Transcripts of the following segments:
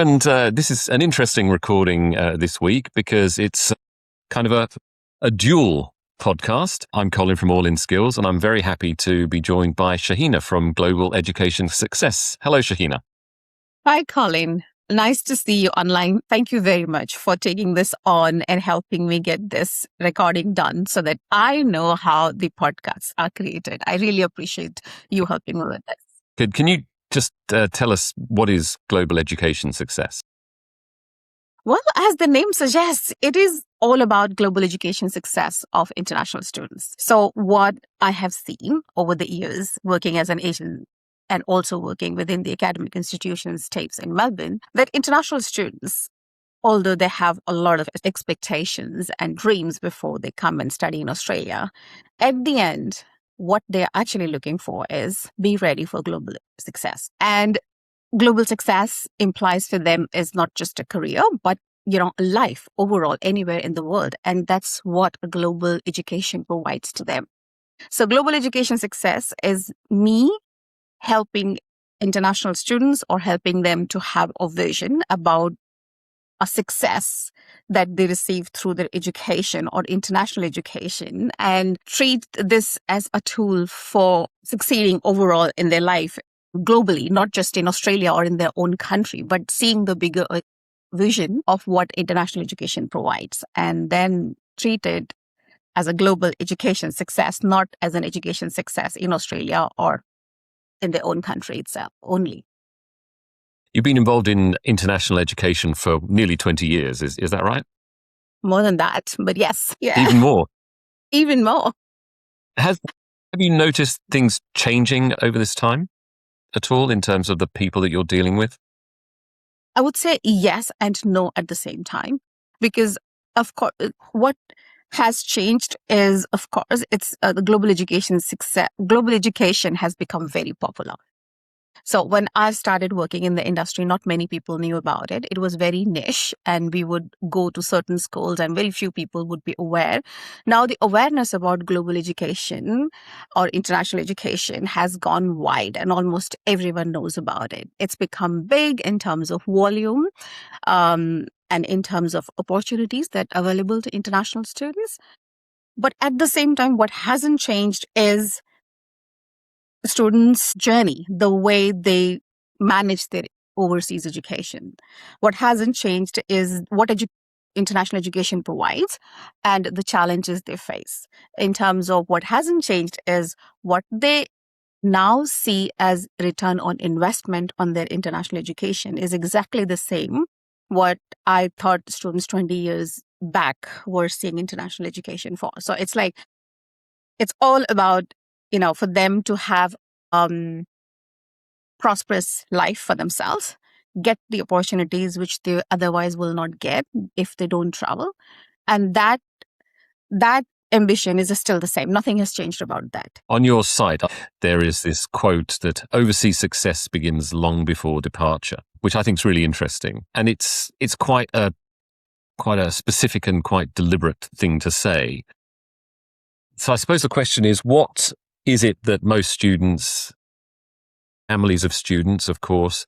and this is an interesting recording this week because it's kind of a dual podcast. I'm Colin from All In Skills, and I'm very happy to be joined by Shahina from Global Education Success. Hello, Shahina. Hi, Colin. Nice to see you online. Thank you very much for taking this on and helping me get this recording done so that I know how the podcasts are created. I really appreciate you helping me with this. Can you just tell us what is Global Education Success? Well, as the name suggests, it is all about global education success of international students. So what I have seen over the years working as an agent and also working within the academic institutions tapes in Melbourne, that international students, although they have a lot of expectations and dreams before they come and study in Australia, at the end, what they're actually looking for is be ready for global success. And global success implies for them is not just a career, but life overall anywhere in the world. And that's what a global education provides to them. So global education success is me helping international students or helping them to have a vision about a success that they receive through their education or international education and treat this as a tool for succeeding overall in their life globally, not just in Australia or in their own country, but seeing the bigger vision of what international education provides and then treat it as a global education success, not as an education success in Australia or in their own country itself only. You've been involved in international education for nearly 20 years. Is that right? More than that, but yes. Yeah. Even more? Even more. Have you noticed things changing over this time at all in terms of the people that you're dealing with? I would say yes and no at the same time, because of course, what has changed is, of course, it's the global education success. Global education has become very popular. So when I started working in the industry, not many people knew about it. It was very niche and we would go to certain schools and very few people would be aware. Now the awareness about global education or international education has gone wide and almost everyone knows about it. It's become big in terms of volume and in terms of opportunities that are available to international students. But at the same time, what hasn't changed is students' journey, the way they manage their overseas education. What hasn't changed is what international education provides and the challenges they face. In terms of what hasn't changed is what they now see as return on investment on their international education is exactly the same what I thought students 20 years back were seeing international education for. So it's like, it's all about, for them to have prosperous life for themselves, get the opportunities which they otherwise will not get if they don't travel. And that ambition is still the same. Nothing has changed about that. On your site, there is this quote that overseas success begins long before departure, which I think is really interesting. And it's quite a specific and quite deliberate thing to say. So I suppose the question is, what is it that most students, families of students, of course,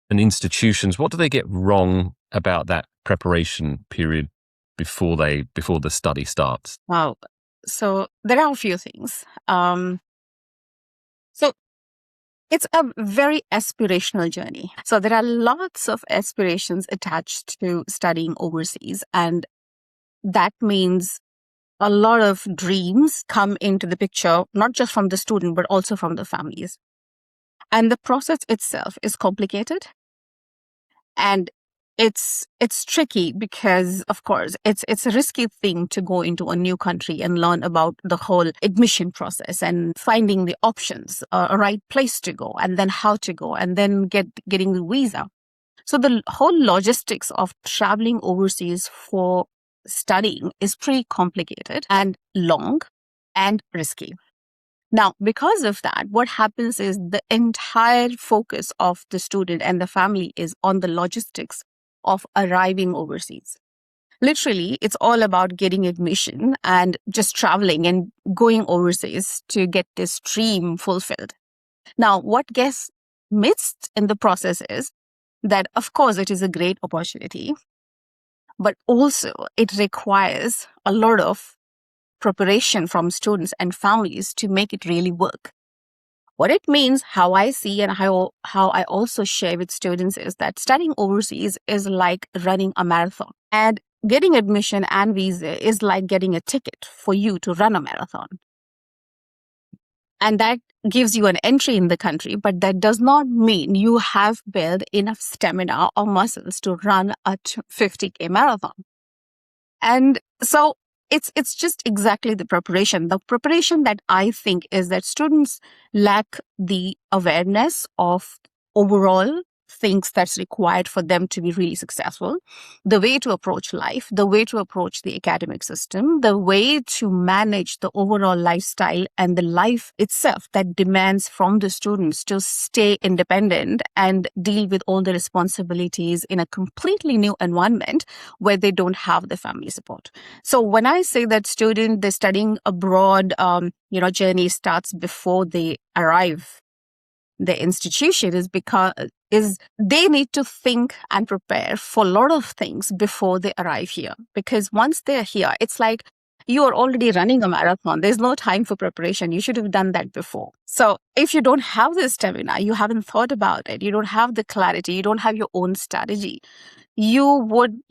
and institutions, what do they get wrong about that preparation period before the study starts? Wow. So there are a few things. So it's a very aspirational journey. So there are lots of aspirations attached to studying overseas. And that means a lot of dreams come into the picture, not just from the student, but also from the families. And the process itself is complicated. And it's tricky because, of course, it's a risky thing to go into a new country and learn about the whole admission process and finding the options, a right place to go, and then how to go, and then getting the visa. So the whole logistics of traveling overseas for studying is pretty complicated and long and risky. Now, because of that, what happens is the entire focus of the student and the family is on the logistics of arriving overseas. Literally, it's all about getting admission and just traveling and going overseas to get this dream fulfilled. Now, what gets missed in the process is that, of course, it is a great opportunity, but also it requires a lot of preparation from students and families to make it really work. What it means, how I see and how I also share with students is that studying overseas is like running a marathon. And getting admission and visa is like getting a ticket for you to run a marathon. And that gives you an entry in the country, but that does not mean you have built enough stamina or muscles to run a 50K marathon. And so it's just exactly the preparation. The preparation that I think is that students lack the awareness of overall things that's required for them to be really successful, the way to approach life, the way to approach the academic system, the way to manage the overall lifestyle and the life itself that demands from the students to stay independent and deal with all the responsibilities in a completely new environment where they don't have the family support. So when I say that the studying abroad, journey starts before they arrive the institution is they need to think and prepare for a lot of things before they arrive here. Because once they're here, it's like you are already running a marathon. There's no time for preparation. You should have done that before. So if you don't have the stamina, you haven't thought about it, you don't have the clarity, you don't have your own strategy, you would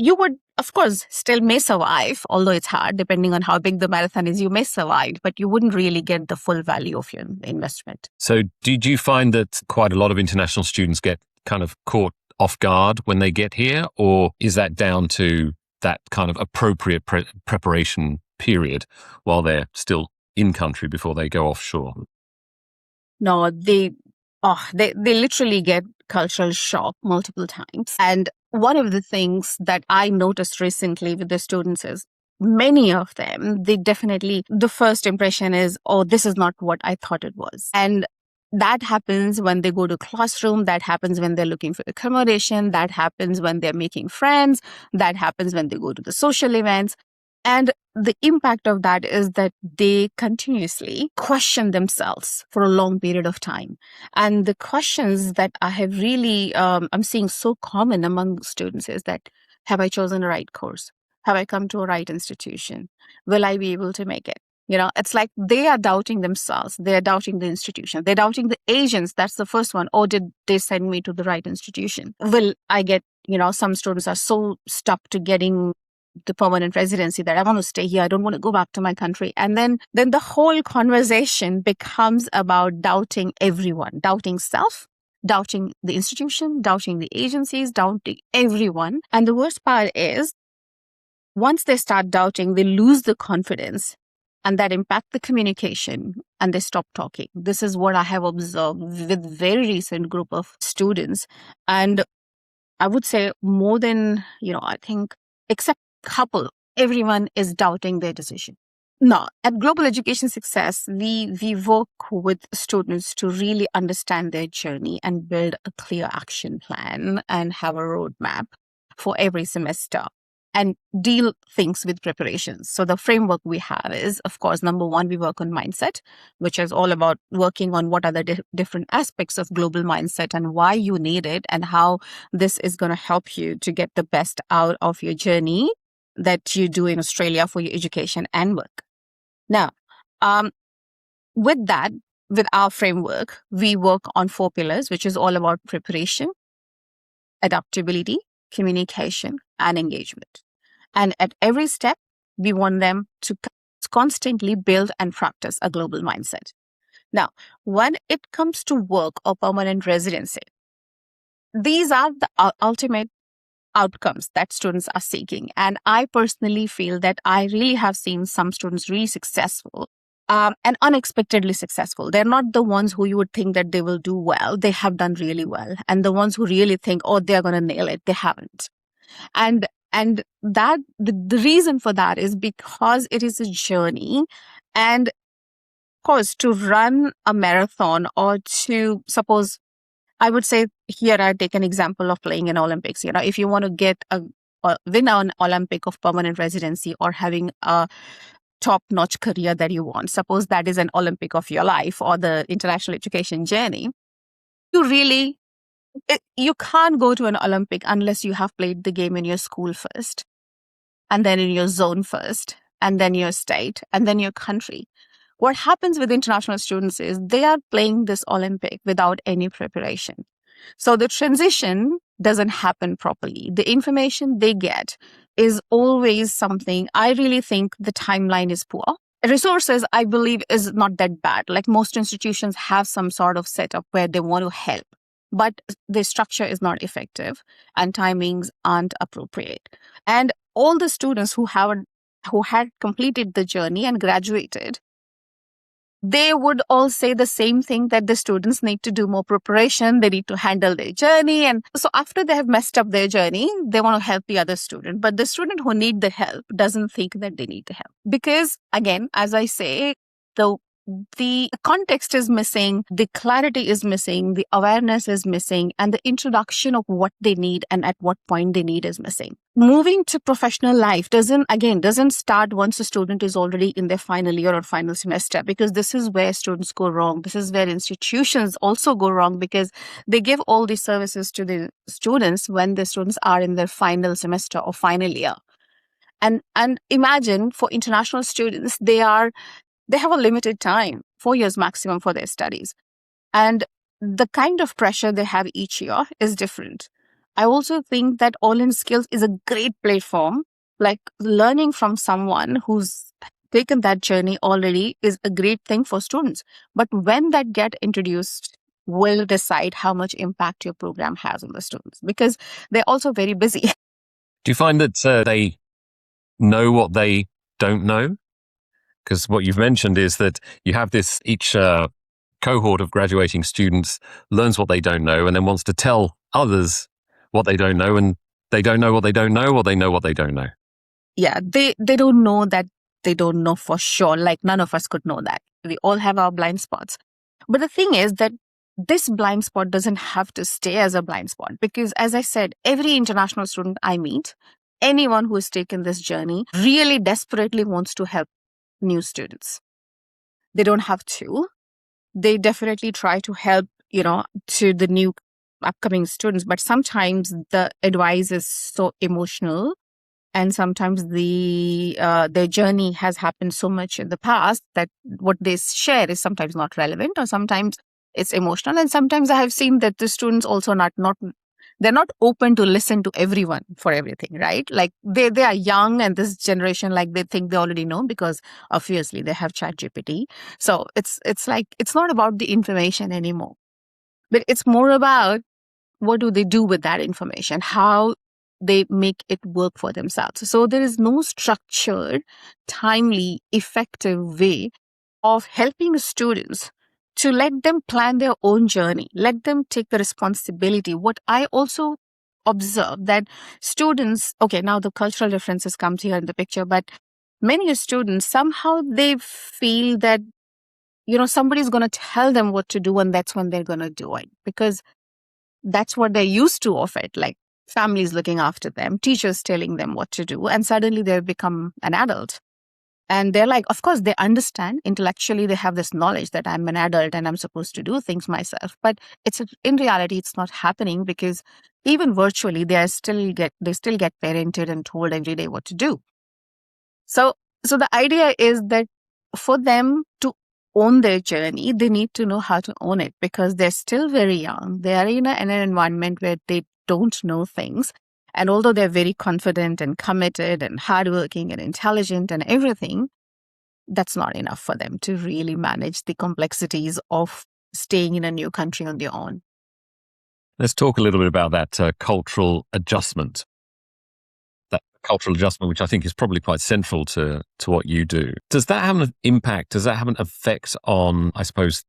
of course still may survive, although it's hard depending on how big the marathon is. You may survive, but you wouldn't really get the full value of your investment. So did you find that quite a lot of international students get kind of caught off guard when they get here, or is that down to that kind of appropriate preparation period while they're still in country before they go offshore? No, they literally get cultural shock multiple times. And one of the things that I noticed recently with the students is many of them, the first impression is, oh, this is not what I thought it was. And that happens when they go to classroom, that happens when they're looking for accommodation, that happens when they're making friends, that happens when they go to the social events. And the impact of that is that they continuously question themselves for a long period of time. And the questions that I have really, I'm seeing so common among students is that, have I chosen the right course? Have I come to a right institution? Will I be able to make it? It's like they are doubting themselves. They are doubting the institution. They're doubting the agents. That's the first one. Or did they send me to the right institution? Will I get, some students are so stuck to getting the permanent residency that I want to stay here. I don't want to go back to my country. And then the whole conversation becomes about doubting everyone, doubting self, doubting the institution, doubting the agencies, doubting everyone. And the worst part is once they start doubting, they lose the confidence and that impact the communication and they stop talking. This is what I have observed with very recent group of students. And I would say more than, I think, except couple, everyone is doubting their decision. Now, at Global Education Success, we work with students to really understand their journey and build a clear action plan and have a roadmap for every semester and deal things with preparations. So the framework we have is, of course, number one, we work on mindset, which is all about working on what are the different aspects of global mindset and why you need it and how this is going to help you to get the best out of your journey that you do in Australia for your education and work. Now, with our framework, we work on 4 pillars, which is all about preparation, adaptability, communication, and engagement. And at every step, we want them to constantly build and practice a global mindset. Now, when it comes to work or permanent residency, these are the ultimate outcomes that students are seeking. And I personally feel that I really have seen some students really successful and unexpectedly successful. They're not the ones who you would think that they will do well. They have done really well. And the ones who really think, oh, they're going to nail it, they haven't. And that the reason for that is because it is a journey. And of course, to run a marathon or to suppose, I would say here I take an example of playing in Olympics. If you want to get win an Olympic of permanent residency or having a top-notch career that you want, suppose that is an Olympic of your life or the international education journey, you really You can't go to an Olympic unless you have played the game in your school first, and then in your zone first, and then your state, and then your country. What happens with international students is they are playing this Olympic without any preparation. So the transition doesn't happen properly. The information they get is always something. I really think the timeline is poor. Resources, I believe, is not that bad. Like most institutions have some sort of setup where they want to help, but the structure is not effective and timings aren't appropriate. And all the students who had completed the journey and graduated, they would all say the same thing, that the students need to do more preparation. They need to handle their journey. And so after they have messed up their journey, they want to help the other student. But the student who need the help doesn't think that they need the help. Because again, as I say, the context is missing, the clarity is missing, the awareness is missing, and the introduction of what they need and at what point they need is missing. Moving to professional life doesn't start once a student is already in their final year or final semester, because this is where students go wrong. This is where institutions also go wrong, because they give all these services to the students when the students are in their final semester or final year. And imagine, for international students, they have a limited time, 4 years maximum, for their studies. And the kind of pressure they have each year is different. I also think that All In Skills is a great platform. Like, learning from someone who's taken that journey already is a great thing for students. But when that get introduced, will decide how much impact your program has on the students, because they're also very busy. Do you find that they know what they don't know? Because what you've mentioned is that you have this, each cohort of graduating students learns what they don't know and then wants to tell others what they don't know, and they don't know what they don't know, or they know what they don't know. Yeah, they don't know that they don't know for sure. Like, none of us could know that. We all have our blind spots. But the thing is that this blind spot doesn't have to stay as a blind spot, because, as I said, every international student I meet, anyone who has taken this journey, really desperately wants to help new students. They don't have to. They definitely try to help, to the new upcoming students. But sometimes the advice is so emotional, and sometimes their journey has happened so much in the past that what they share is sometimes not relevant, or sometimes it's emotional. And sometimes I have seen that the students also not they're not open to listen to everyone for everything, right? Like, they are young, and this generation, like, they think they already know, because obviously they have ChatGPT. So it's like, it's not about the information anymore, but it's more about what do they do with that information, how they make it work for themselves. So there is no structured, timely, effective way of helping students to let them plan their own journey, let them take the responsibility. What I also observe, that students, okay, now the cultural differences comes here in the picture, but many students, somehow they feel that, somebody's going to tell them what to do, and that's when they're going to do it, because that's what they're used to of it. Like, families looking after them, teachers telling them what to do, and suddenly they've become an adult. And they're like, of course, they understand intellectually, they have this knowledge that I'm an adult and I'm supposed to do things myself. But in reality, it's not happening, because even virtually, they still get parented and told every day what to do. So the idea is that for them to own their journey, they need to know how to own it, because they're still very young. They are in an environment where they don't know things. And although they're very confident and committed and hardworking and intelligent and everything, that's not enough for them to really manage the complexities of staying in a new country on their own. Let's talk a little bit about that cultural adjustment. That cultural adjustment, which I think is probably quite central to what you do. Does that have an impact? Does that have an effect on, I suppose,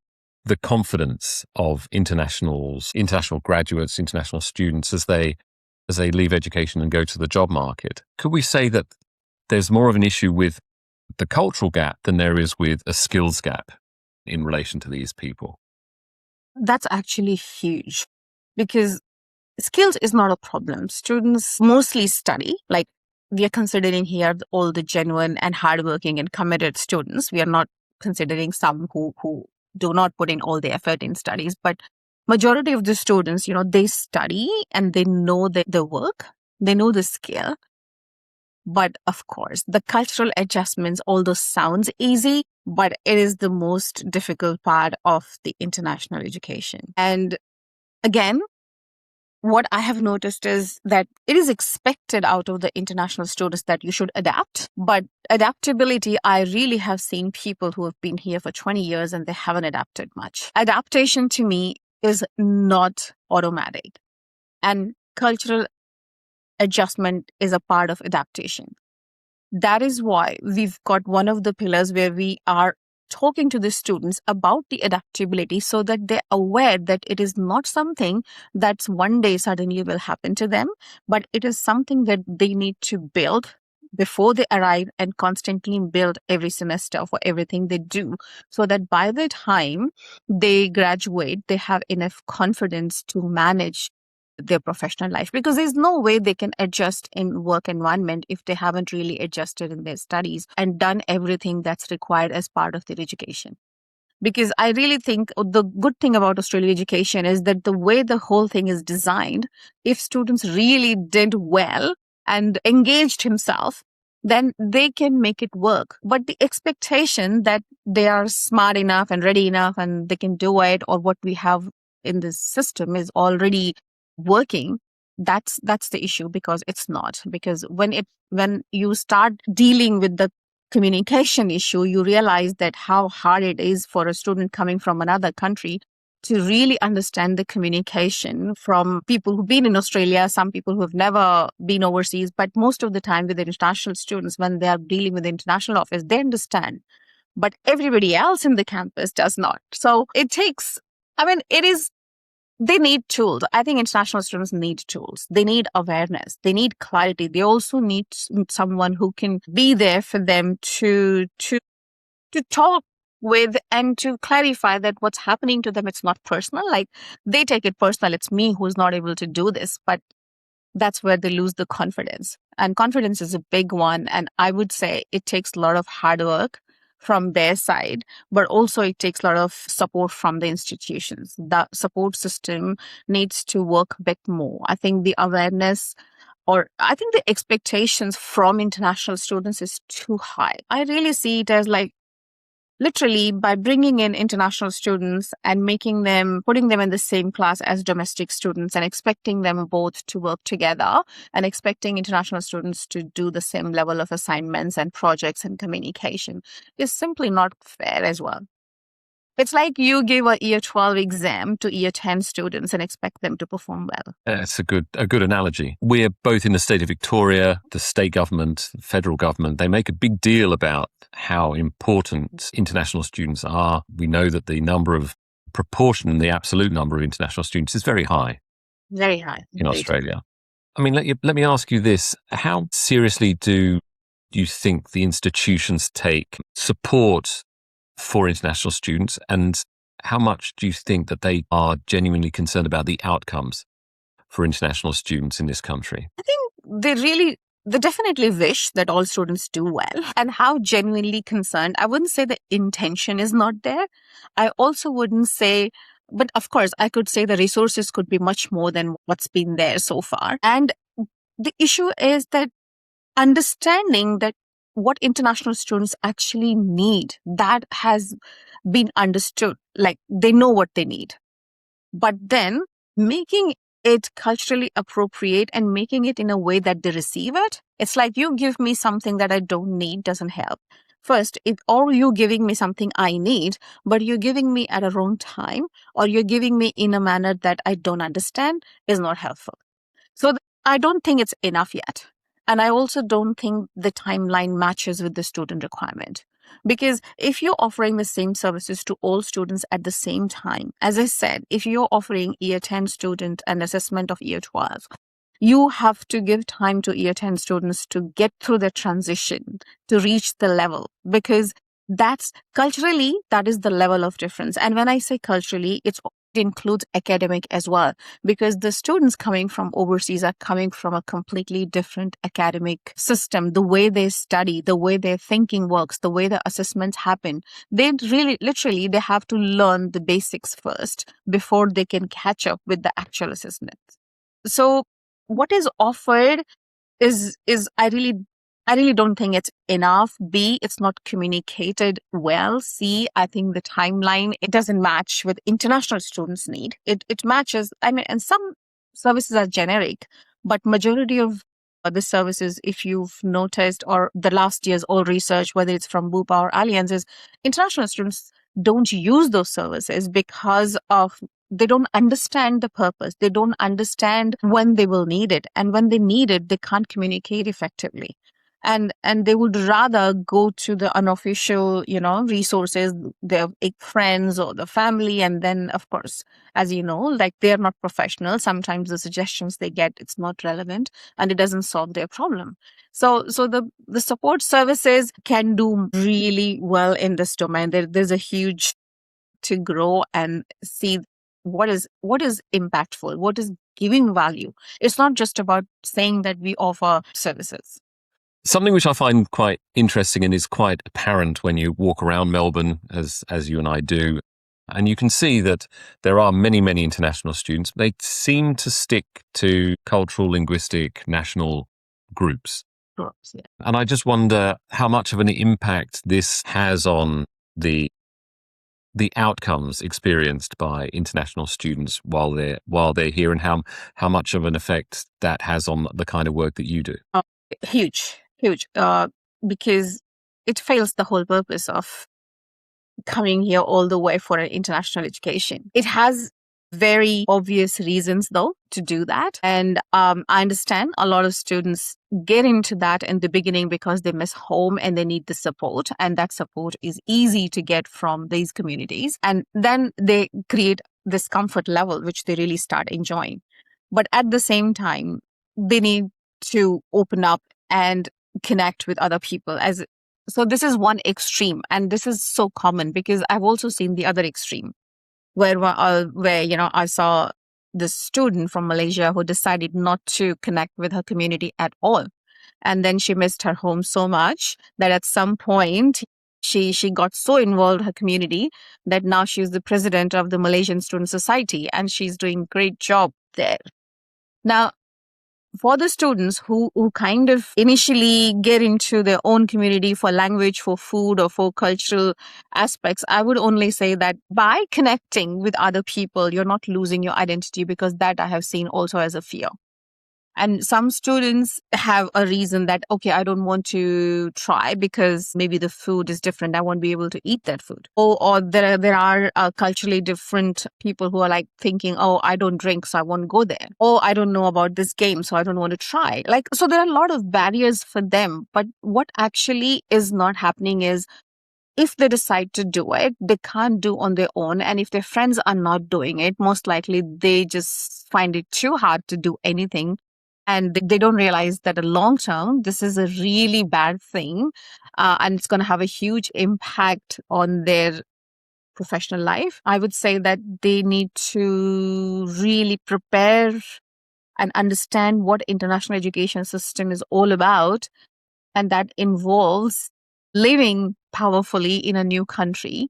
the confidence of international graduates, international students as they leave education and go to the job market? Could we say that there's more of an issue with the cultural gap than there is with a skills gap in relation to these people? That's actually huge, because skills is not a problem. Students mostly study, like, we are considering here all the genuine and hardworking and committed students. We are not considering some who do not put in all the effort in studies. But majority of the students, they study and they know the work, they know the skill. But of course, the cultural adjustments, although sounds easy, but it is the most difficult part of the international education. And again, what I have noticed is that it is expected out of the international students that you should adapt. But adaptability, I really have seen people who have been here for 20 years and they haven't adapted much. Adaptation to me is not automatic. And cultural adjustment is a part of adaptation. That is why we've got one of the pillars where we are talking to the students about the adaptability so that they're aware that it is not something that's one day suddenly will happen to them, but it is something that they need to build before they arrive and constantly build every semester for everything they do, so that by the time they graduate, they have enough confidence to manage their professional life, because there's no way they can adjust in work environment if they haven't really adjusted in their studies and done everything that's required as part of their education. Because I really think the good thing about Australian education is that the way the whole thing is designed, if students really did well and engaged himself, then they can make it work. But the expectation that they are smart enough and ready enough and they can do it, or what we have in this system is already working, that's the issue, because it's not. Because when you start dealing with the communication issue, you realize that how hard it is for a student coming from another country to really understand the communication from people who've been in Australia, some people who have never been overseas. But most of the time with the international students, when they are dealing with the international office, they understand. But everybody else in the campus does not. So it takes, they need tools. I think international students need tools. They need awareness. They need clarity. They also need someone who can be there for them to talk with and to clarify that what's happening to them, it's not personal. Like, they take it personal. It's me who's not able to do this. But that's where they lose the confidence. And confidence is a big one. And I would say it takes a lot of hard work from their side, but also it takes a lot of support from the institutions. The support system needs to work a bit more. I think the awareness, or I think the expectations from international students is too high. I really see it as like, literally, by bringing in international students and putting them in the same class as domestic students and expecting them both to work together and expecting international students to do the same level of assignments and projects and communication is simply not fair as well. It's like you give a year 12 exam to year 10 students and expect them to perform well. It's a good analogy. We're both in the state of Victoria, the state government, the federal government. They make a big deal about how important international students are. We know that the proportion and the absolute number of international students is very high. Very high. In Australia. I mean, let me ask you this. How seriously do you think the institutions take support for international students, and how much do you think that they are genuinely concerned about the outcomes for international students in this country? I think they definitely wish that all students do well. And how genuinely concerned, I wouldn't say the intention is not there. I also wouldn't say, but of course, I could say the resources could be much more than what's been there so far. And the issue is that understanding that what international students actually need, that has been understood. Like, they know what they need. But then making it culturally appropriate and making it in a way that they receive it. It's like, you give me something that I don't need doesn't help. First, or you giving me something I need, but you're giving me at a wrong time, or you're giving me in a manner that I don't understand, is not helpful. So I don't think it's enough yet. And I also don't think the timeline matches with the student requirement. Because if you're offering the same services to all students at the same time, as I said, if you're offering year 10 student an assessment of year 12, you have to give time to year 10 students to get through the transition, to reach the level, because that's culturally, that is the level of difference. And when I say culturally, it's includes academic as well, because the students coming from overseas are coming from a completely different academic system. The way they study, the way their thinking works, the way the assessments happen, they really literally they have to learn the basics first before they can catch up with the actual assessments. So what is offered is I really don't think it's enough. B, it's not communicated well. C, I think the timeline, it doesn't match with international students' need. It matches, I mean, and some services are generic, but majority of the services, if you've noticed, or the last year's all research, whether it's from Bupa or Allianz, is international students don't use those services because of they don't understand the purpose. They don't understand when they will need it. And when they need it, they can't communicate effectively. And they would rather go to the unofficial, resources, their friends or the family. And then, of course, as you know, like they're not professional. Sometimes the suggestions they get, it's not relevant and it doesn't solve their problem. So the support services can do really well in this domain. There's a huge to grow and see what is impactful, what is giving value. It's not just about saying that we offer services. Something which I find quite interesting and is quite apparent when you walk around Melbourne, as you and I do, and you can see that there are many, many international students. They seem to stick to cultural, linguistic, national groups. Groups, yeah. And I just wonder how much of an impact this has on the outcomes experienced by international students while they're here, and how much of an effect that has on the kind of work that you do. Huge, because it fails the whole purpose of coming here all the way for an international education. It has very obvious reasons, though, to do that. And I understand a lot of students get into that in the beginning because they miss home and they need the support. And that support is easy to get from these communities. And then they create this comfort level, which they really start enjoying. But at the same time, they need to open up and connect with other people. So this is one extreme, and this is so common because I've also seen the other extreme where I saw this student from Malaysia who decided not to connect with her community at all. And then she missed her home so much that at some point she got so involved in her community that now she's the president of the Malaysian Student Society and she's doing a great job there. Now, for the students who kind of initially get into their own community for language, for food, or for cultural aspects, I would only say that by connecting with other people, you're not losing your identity, because that I have seen also as a fear. And some students have a reason that, okay, I don't want to try because maybe the food is different. I won't be able to eat that food. Or there are culturally different people who are like thinking, oh, I don't drink, so I won't go there. Or I don't know about this game, so I don't want to try. So there are a lot of barriers for them. But what actually is not happening is, if they decide to do it, they can't do on their own. And if their friends are not doing it, most likely they just find it too hard to do anything. And they don't realize that in long term, this is a really bad thing. And it's going to have a huge impact on their professional life. I would say that they need to really prepare and understand what international education system is all about. And that involves living powerfully in a new country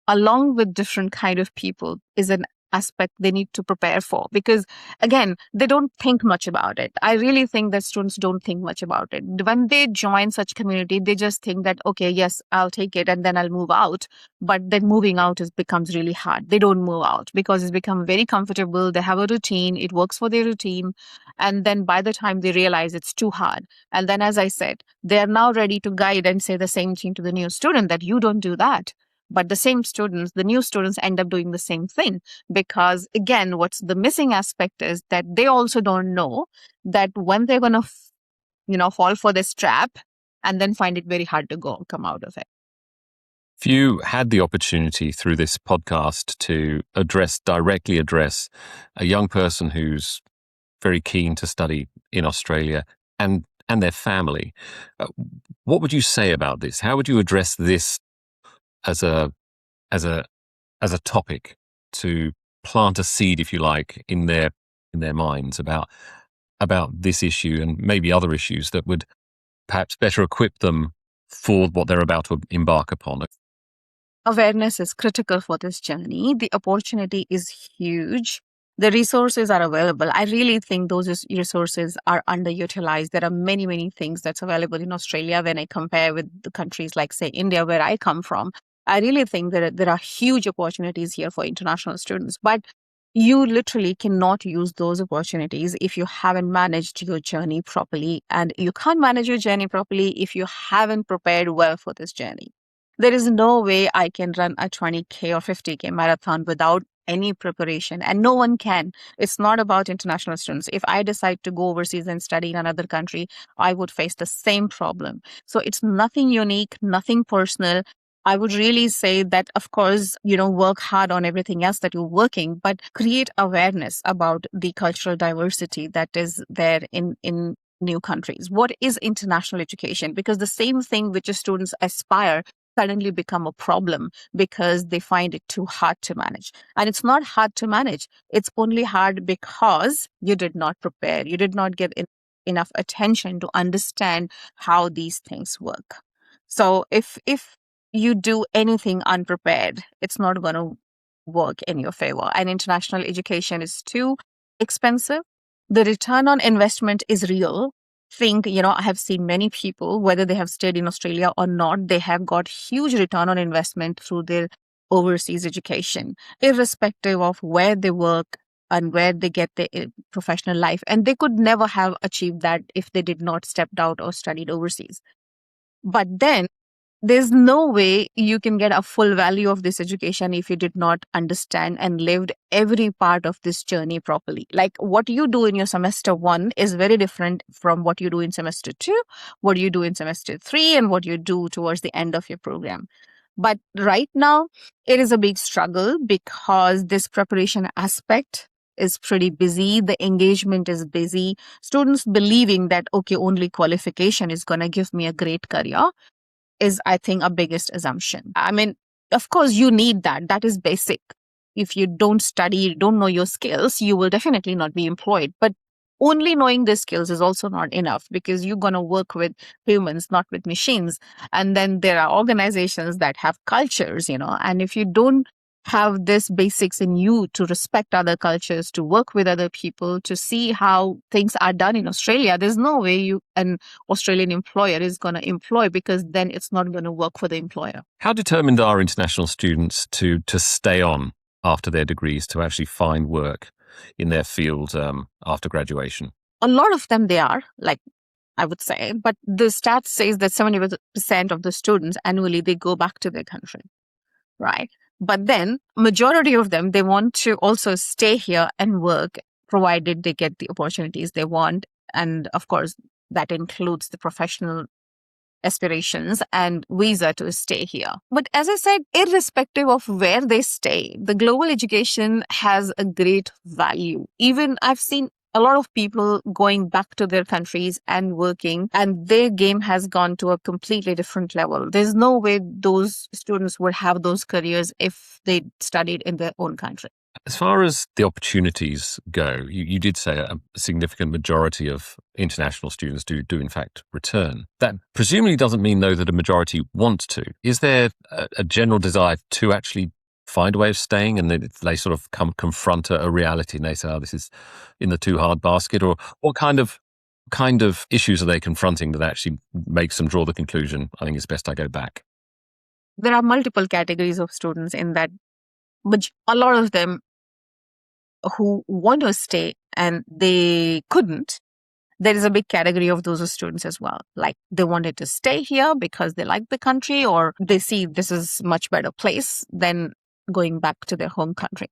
along with different kind of people is an aspect they need to prepare for, because again, they don't think much about it. I really think that students don't think much about it. When they join such community, they just think that, okay, yes, I'll take it and then I'll move out. But then moving out becomes really hard. They don't move out because it's become very comfortable. They have a routine. It works for their routine. And then by the time they realize it's too hard. And then, as I said, they're now ready to guide and say the same thing to the new student, that you don't do that. But the same students, the new students, end up doing the same thing, because again, what's the missing aspect is that they also don't know that when they're going to, fall for this trap and then find it very hard to come out of it. If you had the opportunity through this podcast to directly address a young person who's very keen to study in Australia and their family, what would you say about this? How would you address this as a topic to plant a seed, if you like, in their minds about this issue and maybe other issues that would perhaps better equip them for what they're about to embark upon? Awareness is critical for this journey. The opportunity is huge. The resources are available. I really think those resources are underutilized. There are many, many things that's available in Australia when I compare with the countries like, say, India, where I come from. I really think that there are huge opportunities here for international students. But you literally cannot use those opportunities if you haven't managed your journey properly. And you can't manage your journey properly if you haven't prepared well for this journey. There is no way I can run a 20K or 50K marathon without any preparation, and no one can. It's not about international students. If I decide to go overseas and study in another country, I would face the same problem. So it's nothing unique, nothing personal. I would really say that, of course, work hard on everything else that you're working, but create awareness about the cultural diversity that is there in new countries. What is international education? Because the same thing which students aspire suddenly become a problem because they find it too hard to manage. And it's not hard to manage. It's only hard because you did not prepare. You did not give enough attention to understand how these things work. So if you do anything unprepared, it's not going to work in your favor. And international education is too expensive. The return on investment is real. I have seen many people, whether they have stayed in Australia or not, they have got huge return on investment through their overseas education, irrespective of where they work and where they get their professional life. And they could never have achieved that if they did not stepped out or studied overseas. But then there's no way you can get a full value of this education if you did not understand and lived every part of this journey properly. Like what you do in your semester 1 is very different from what you do in semester 2, what you do in semester 3, and what you do towards the end of your program. But right now, it is a big struggle because this preparation aspect is pretty busy. The engagement is busy. Students believing that, okay, only qualification is going to give me a great career is, I think, a biggest assumption. I mean, of course, you need that. That is basic. If you don't study, you don't know your skills, you will definitely not be employed. But only knowing the skills is also not enough because you're going to work with humans, not with machines. And then there are organizations that have cultures, and if you don't have this basics in you to respect other cultures, to work with other people, to see how things are done in Australia, there's no way an Australian employer is going to employ, because then it's not going to work for the employer. How determined are international students to stay on after their degrees, to actually find work in their field after graduation? A lot of them, they are, like I would say, but the stats says that 70% of the students annually, they go back to their country, right? But then majority of them, they want to also stay here and work, provided they get the opportunities they want. And of course, that includes the professional aspirations and visa to stay here. But as I said, irrespective of where they stay, the global education has a great value. Even I've seen a lot of people going back to their countries and working, and their game has gone to a completely different level. There's no way those students would have those careers if they studied in their own country. As far as the opportunities go, you did say a significant majority of international students do in fact return. That presumably doesn't mean, though, that a majority want to. Is there a general desire to actually find a way of staying, and they sort of confront a reality and they say, oh, this is in the too hard basket? Or what kind of issues are they confronting that actually makes them draw the conclusion, I think it's best I go back? There are multiple categories of students in that, but a lot of them who want to stay and they couldn't. There is a big category of those students as well. Like they wanted to stay here because they like the country, or they see this is much better place than going back to their home country.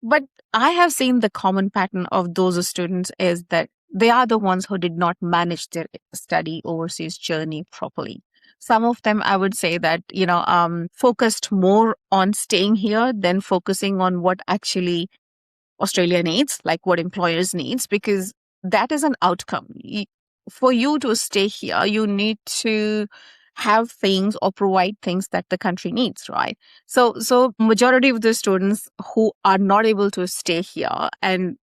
But I have seen the common pattern of those students is that they are the ones who did not manage their study overseas journey properly. Some of them, I would say that, focused more on staying here than focusing on what actually Australia needs, like what employers needs, because that is an outcome. For you to stay here, you need to have things or provide things that the country needs, right? So majority of the students who are not able to stay here, and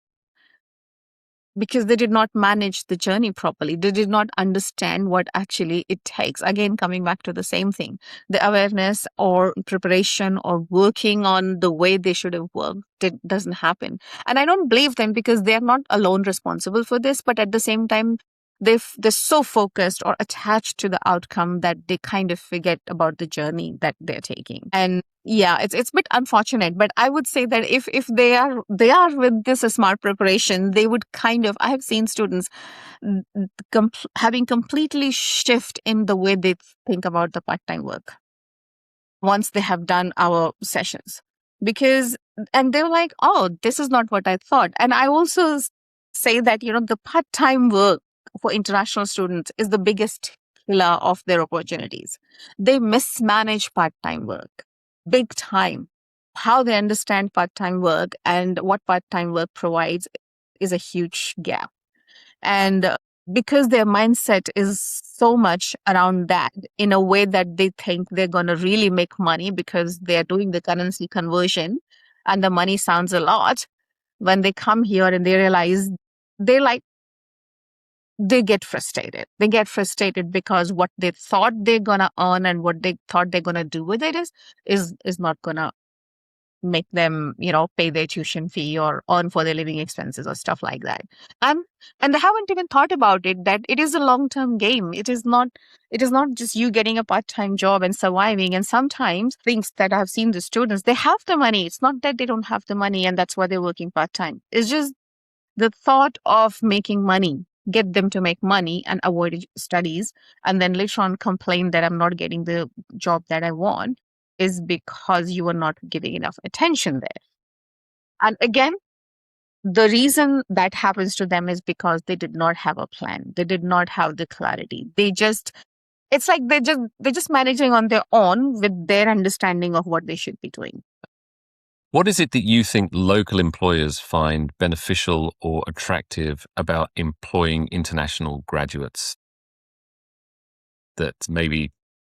because they did not manage the journey properly. They did not understand what actually it takes. Again, coming back to the same thing, the awareness or preparation or working on the way they should have worked doesn't happen. And I don't blame them because they are not alone responsible for this, but at the same time, they're so focused or attached to the outcome that they kind of forget about the journey that they're taking. And yeah, it's a bit unfortunate, but I would say that if they are with this smart preparation, they would kind of. I have seen students having completely shift in the way they think about the part-time work once they have done our sessions, because and they're like, oh, this is not what I thought. And I also say that the part-time work for international students is the biggest killer of their opportunities. They mismanage part-time work big time. How they understand part-time work and what part-time work provides is a huge gap. And because their mindset is so much around that, in a way that they think they're going to really make money because they're doing the currency conversion and the money sounds a lot, when they come here and they realize they like they get frustrated. They get frustrated because what they thought they're gonna earn and what they thought they're gonna do with it is not gonna make them, pay their tuition fee or earn for their living expenses or stuff like that. And and they haven't even thought about it that it is a long-term game. It is not just you getting a part-time job and surviving. And sometimes things that I've seen the students, they have the money. It's not that they don't have the money and that's why they're working part-time. It's just the thought of making money get them to make money and avoid studies, and then later on complain that I'm not getting the job that I want, is because you are not giving enough attention there. And again, the reason that happens to them is because they did not have a plan. They did not have the clarity. It's like they're just managing on their own with their understanding of what they should be doing. What is it that you think local employers find beneficial or attractive about employing international graduates that maybe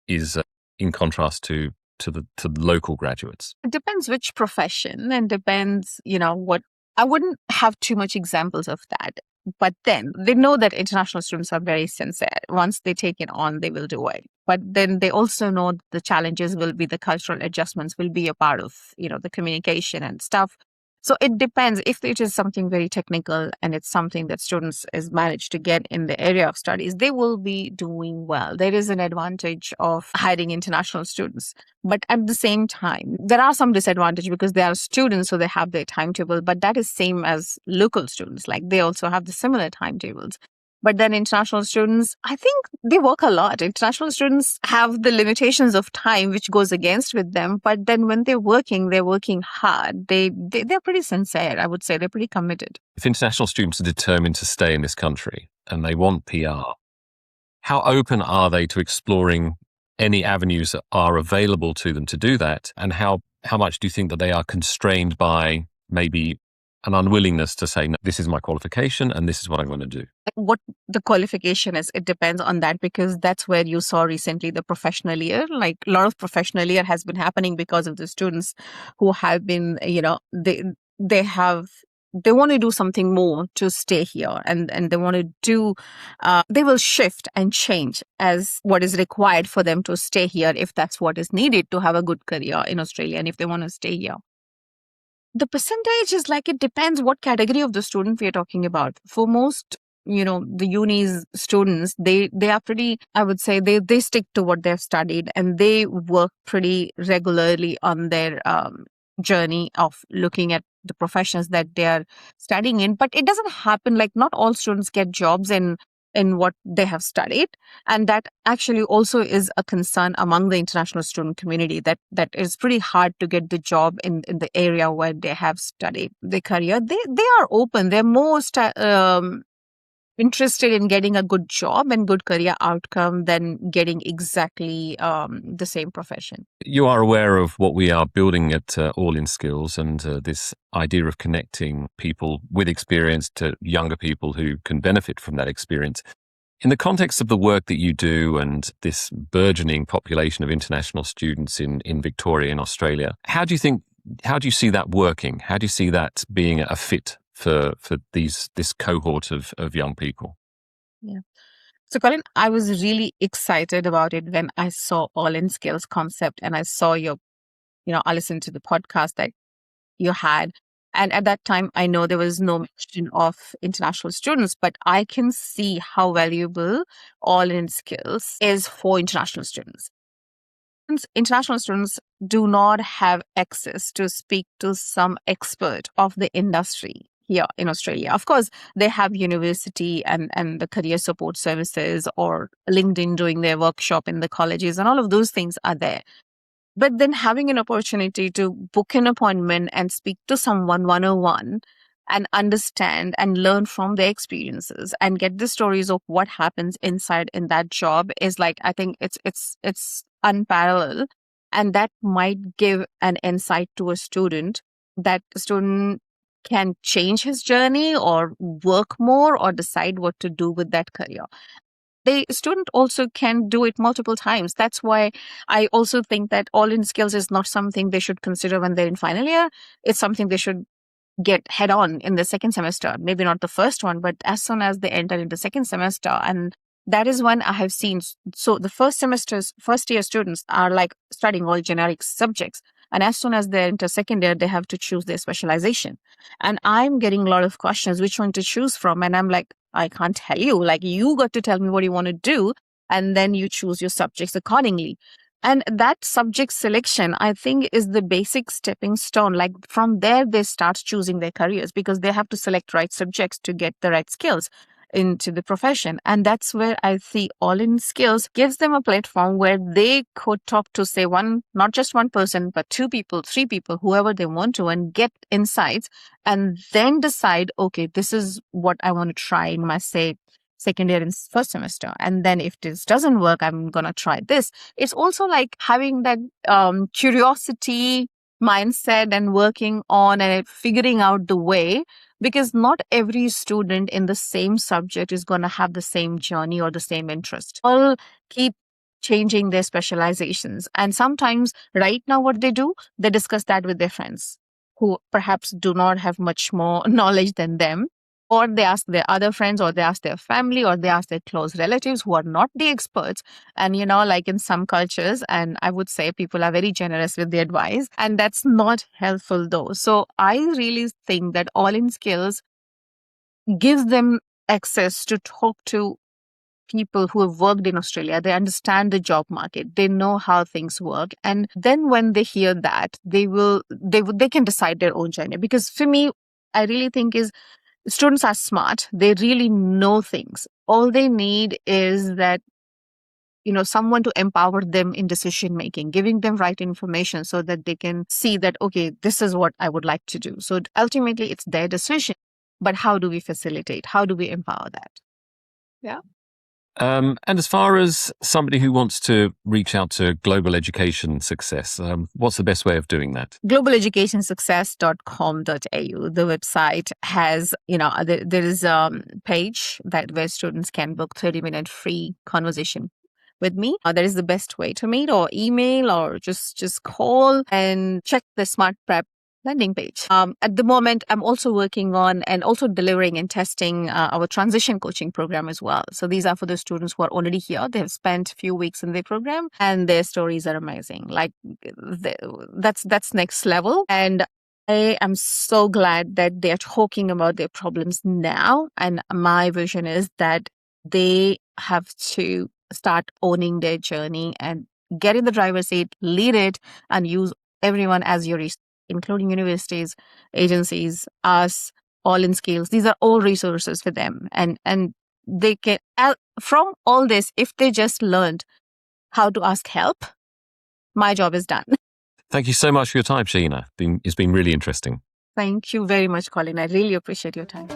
is in contrast to the local graduates? It depends which profession, and depends, what. I wouldn't have too much examples of that. But then they know that international students are very sincere. Once they take it on, they will do it. But then they also know the challenges will be, the cultural adjustments will be a part of, the communication and stuff. So it depends. If it is something very technical and it's something that students is managed to get in the area of studies, they will be doing well. There is an advantage of hiring international students. But at the same time, there are some disadvantage because they are students, so they have their timetable. But that is same as local students. Like, they also have the similar timetables. But then international students, I think they work a lot. International students have the limitations of time, which goes against with them. But then when they're working hard. They're pretty sincere. I would say they're pretty committed. If international students are determined to stay in this country and they want PR, how open are they to exploring any avenues that are available to them to do that? And how much do you think that they are constrained by maybe an unwillingness to say, no, this is my qualification and this is what I'm going to do? What the qualification is, it depends on that, because that's where you saw recently the professional year. Like, a lot of professional year has been happening because of the students who have been, they want to do something more to stay here, and they want to do, they will shift and change as what is required for them to stay here, if that's what is needed to have a good career in Australia, and if they want to stay here. The percentage is like, it depends what category of the student we are talking about. For most, the unis students, they are pretty, I would say, they stick to what they've studied, and they work pretty regularly on their journey of looking at the professions that they are studying in. But it doesn't happen, like, not all students get jobs in what they have studied. And that actually also is a concern among the international student community, that is pretty hard to get the job in the area where they have studied their career. They are open. They're most interested in getting a good job and good career outcome than getting exactly the same profession. You are aware of what we are building at All In Skills, and this idea of connecting people with experience to younger people who can benefit from that experience. In the context of the work that you do and this burgeoning population of international students in Victoria in Australia, how do you see that working? How do you see that being a fit for this cohort of young people? Yeah. So, Colin, I was really excited about it when I saw All in Skills concept and I saw I listened to the podcast that you had. And at that time, I know there was no mention of international students, but I can see how valuable All in Skills is for international students. Since international students do not have access to speak to some expert of the industry here in Australia. Of course, they have university and the career support services or LinkedIn doing their workshop in the colleges, and all of those things are there. But then having an opportunity to book an appointment and speak to someone 101 and understand and learn from their experiences and get the stories of what happens inside in that job is like, I think it's unparalleled. And that might give an insight to a student that the student can change his journey or work more or decide what to do with that career. The student also can do it multiple times. That's why I also think that all in skills is not something they should consider when they're in final year. It's something they should get head on in the second semester, maybe not the first one, but as soon as they enter into second semester. And that is when I have seen. So the first year students are like studying all generic subjects. And as soon as they enter second year, they have to choose their specialization. And I'm getting a lot of questions, which one to choose from. And I'm like, I can't tell you. Like, you got to tell me what you want to do. And then you choose your subjects accordingly. And that subject selection, I think, is the basic stepping stone. Like from there, they start choosing their careers because they have to select right subjects to get the right skills into the profession. And that's where I see All in Skills gives them a platform where they could talk to, say, not just one person, but two people, three people, whoever they want to, and get insights and then decide, okay, this is what I want to try in my, say, second year and first semester. And then if this doesn't work, I'm going to try this. It's also like having that curiosity mindset and working on and figuring out the way, because not every student in the same subject is going to have the same journey or the same interest. All keep changing their specializations. And sometimes right now what they do, they discuss that with their friends who perhaps do not have much more knowledge than them, or they ask their other friends, or they ask their family, or they ask their close relatives who are not the experts. And, like in some cultures, and I would say people are very generous with the advice, and that's not helpful though. So I really think that All in Skills gives them access to talk to people who have worked in Australia. They understand the job market. They know how things work. And then when they hear that, they can decide their own journey. Because for me, I really think is students are smart. They really know things. All they need is that, someone to empower them in decision making, giving them right information so that they can see that, okay, this is what I would like to do. So ultimately it's their decision, but how do we facilitate? How do we empower that? Yeah. And as far as somebody who wants to reach out to global education success, what's the best way of doing that? globaleducationsuccess.com.au. The website has, there is a page where students can book 30-minute free conversation with me. That is the best way to meet, or email, or just call and check the Smart Prep landing page. At the moment, I'm also working on and also delivering and testing our transition coaching program as well. So these are for the students who are already here. They have spent a few weeks in the program and their stories are amazing. Like that's next level. And I am so glad that they're talking about their problems now. And my vision is that they have to start owning their journey and get in the driver's seat, lead it, and use everyone as your resource, including universities, agencies, us, All in Skills. These are all resources for them. And they can, from all this, if they just learned how to ask help, my job is done. Thank you so much for your time, Shahina. It's been really interesting. Thank you very much, Colin. I really appreciate your time.